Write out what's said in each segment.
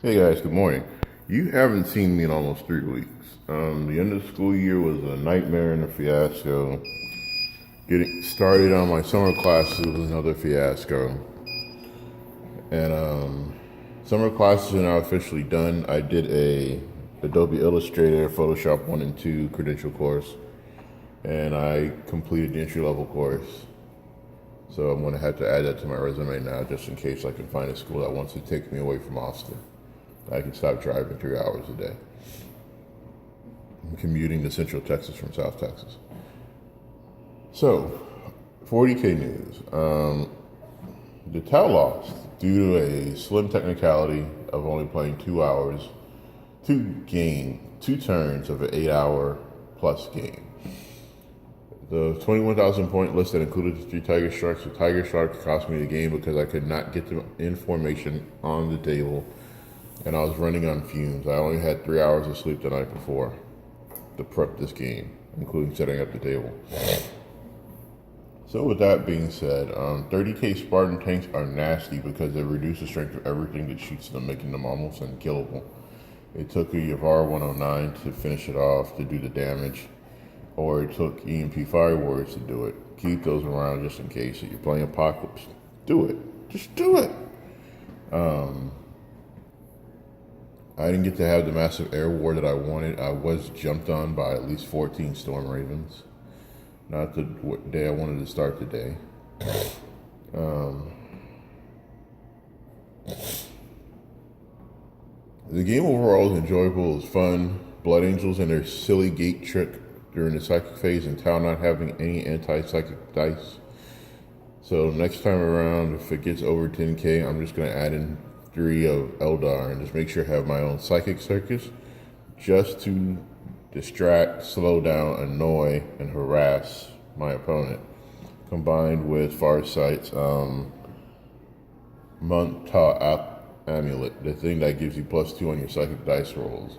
Hey guys, good morning. You haven't seen me in almost 3 weeks. The end of the school year was a nightmare and a fiasco. Getting started on my summer classes was another fiasco. And summer classes are now officially done. I did a Adobe Illustrator, Photoshop 1 and 2 credential course, and I completed the entry-level course. So I'm going to have to add that to my resume now, just in case I can find a school that wants to take me away from Austin. I can stop driving 3 hours a day. I'm commuting to Central Texas from South Texas. So, 40K news. The Tau lost due to a slim technicality of only playing 2 hours, two turns of an 8-hour plus game. The 21,000 point list that included the 3 Tiger Sharks. The Tiger Sharks cost me the game because I could not get the information on the table, and I was running on fumes. I only had 3 hours of sleep the night before to prep this game, including setting up the table. So with that being said, 30K Spartan tanks are nasty because they reduce the strength of everything that shoots them, making them almost unkillable. It took a Yavar 109 to finish it off, to do the damage, or it took EMP Fire Warriors to do it. Keep those around just in case. If you're playing Apocalypse, do it. Just do it. I didn't get to have the massive air war that I wanted. I was jumped on by at least 14 Storm Ravens. Not the day I wanted to start the day. The game overall was enjoyable. It was fun. Blood Angels and their silly gate trick during the psychic phase, and Tau not having any anti-psychic dice. So next time around, if it gets over 10K, I'm just going to add in 3 of Eldar and just make sure I have my own psychic circus just to distract, slow down, annoy, and harass my opponent, combined with Farsight's Monta Amulet, the thing that gives you +2 on your psychic dice rolls.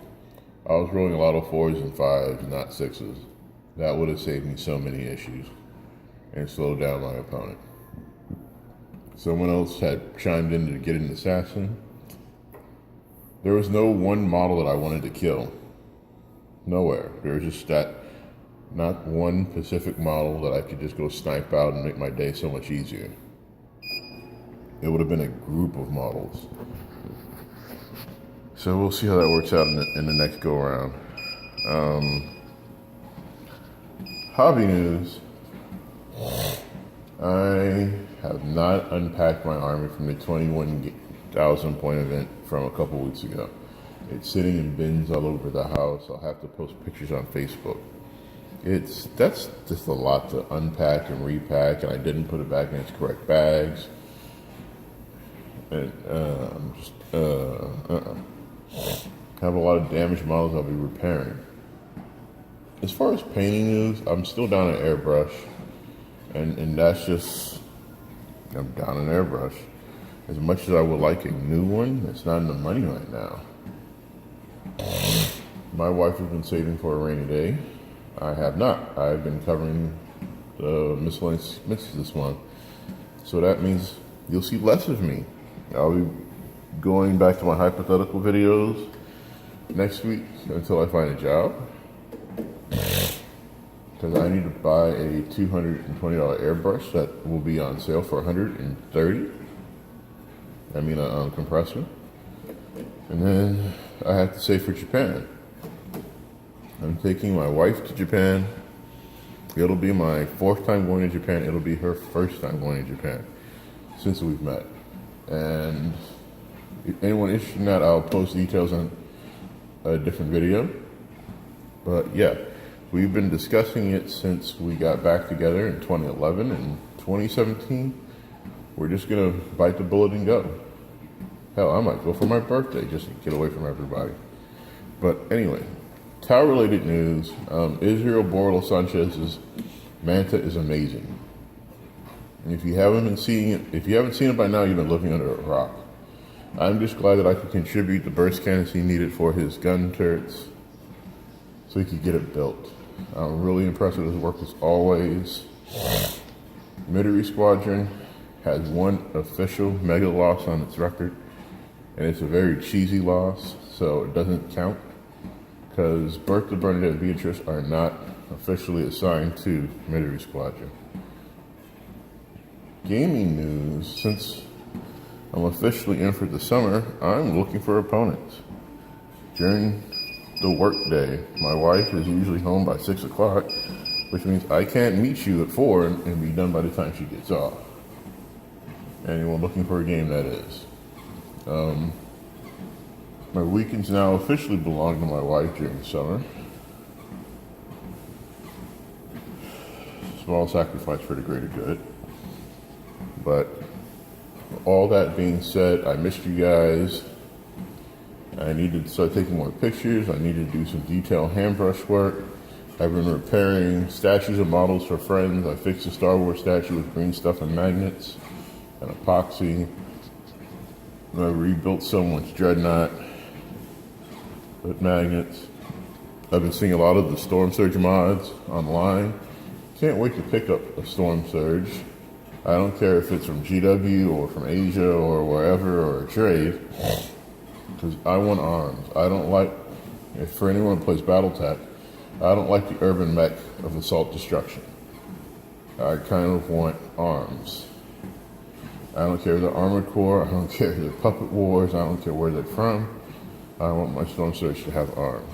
I was rolling a lot of 4s and 5s, not 6s. That would have saved me so many issues and slowed down my opponent. Someone else had chimed in to get an assassin. There was no one model that I wanted to kill. Nowhere. There was just not one specific model that I could just go snipe out and make my day so much easier. It would have been a group of models. So we'll see how that works out in the next go around. Hobby news. I have not unpacked my army from the 21,000 point event from a couple weeks ago. It's sitting in bins all over the house. I'll have to post pictures on Facebook. That's just a lot to unpack and repack, and I didn't put it back in its correct bags. And have a lot of damaged models I'll be repairing. As far as painting news, I'm still down at airbrush, and that's just, I'm down in airbrush. As much as I would like a new one, it's not in the money right now. My wife has been saving for a rainy day. I have not. I've been covering the miscellaneous expenses this month. So that means you'll see less of me. I'll be going back to my hypothetical videos next week until I find a job. Because I need to buy a $220 airbrush that will be on sale for $130. I mean a compressor. And then I have to save for Japan. I'm taking my wife to Japan. It'll be my 4th time going to Japan. It'll be her 1st time going to Japan since we've met. And if anyone interested in that, I'll post details on a different video. But yeah, we've been discussing it since we got back together in 2011 and 2017. We're just gonna bite the bullet and go. Hell, I might go for my birthday just to get away from everybody. But anyway, Tau-related news. Israel Borla Sanchez's Manta is amazing. And if you haven't seen it by now, you've been living under a rock. I'm just glad that I could contribute the burst cannons he needed for his gun turrets so he could get it built. I'm really impressed with his work as always. Midori Squadron has 1 official mega loss on its record. and it's a very cheesy loss, so it doesn't count because Bertha, Bernadette, and Beatrice are not officially assigned to Community Squadron. Gaming news, since I'm officially in for the summer, I'm looking for opponents. During the work day, my wife is usually home by 6 o'clock, which means I can't meet you at 4 and be done by the time she gets off. Anyone looking for a game, that is. My weekends now officially belong to my wife during the summer. Small sacrifice for the greater good. But all that being said, I missed you guys. I needed to start taking more pictures. I needed to do some detailed hand brush work. I've been repairing statues and models for friends. I fixed a Star Wars statue with green stuff and magnets and epoxy. I rebuilt someone's dreadnought with magnets. I've been seeing a lot of the Storm Surge mods online. Can't wait to pick up a Storm Surge. I don't care if it's from GW or from Asia or wherever or a trade, because I want arms. I don't like, if for anyone who plays Battletech, I don't like the urban mech of assault destruction. I kind of want arms. I don't care if they're Armored Corps, I don't care if they're Puppet Wars, I don't care where they're from. I want my Storm Surge to have arms.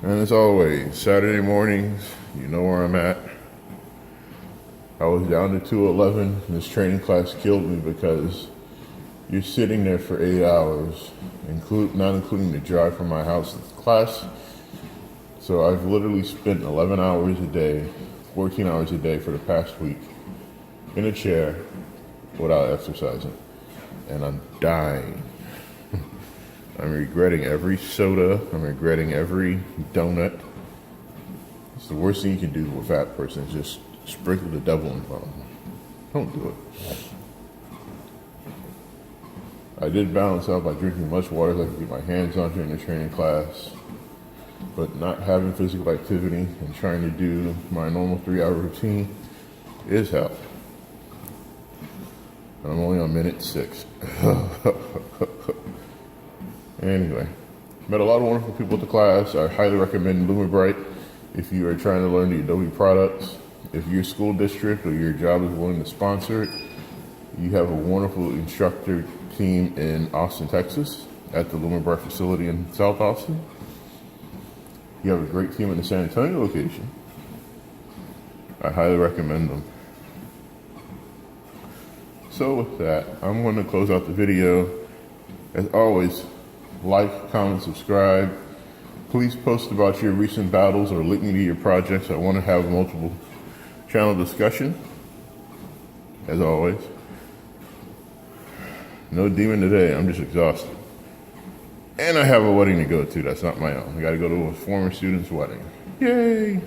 And as always, Saturday mornings, you know where I'm at. I was down to 211, and this training class killed me because you're sitting there for 8 hours, not including the drive from my house to the class. So I've literally spent 11 hours a day, 14 hours a day for the past week in a chair without exercising. And I'm dying. I'm regretting every soda. I'm regretting every donut. It's the worst thing you can do to a fat person is just sprinkle the devil in front of them. Don't do it. I did balance out by drinking as much water as I could get my hands on during the training class, but not having physical activity and trying to do my normal 3-hour routine is hell. And I'm only on minute 6. Anyway, met a lot of wonderful people at the class. I highly recommend LumaBright if you are trying to learn the Adobe products. If your school district or your job is willing to sponsor it, you have a wonderful instructor team in Austin, Texas, at the LumaBright facility in South Austin. You have a great team in the San Antonio location. I highly recommend them. So with that, I'm going to close out the video. As always, like, comment, subscribe. Please post about your recent battles or link me to your projects. I want to have multiple channel discussion. As always, no demon today. I'm just exhausted. And I have a wedding to go to. That's not my own. I got to go to a former student's wedding. Yay!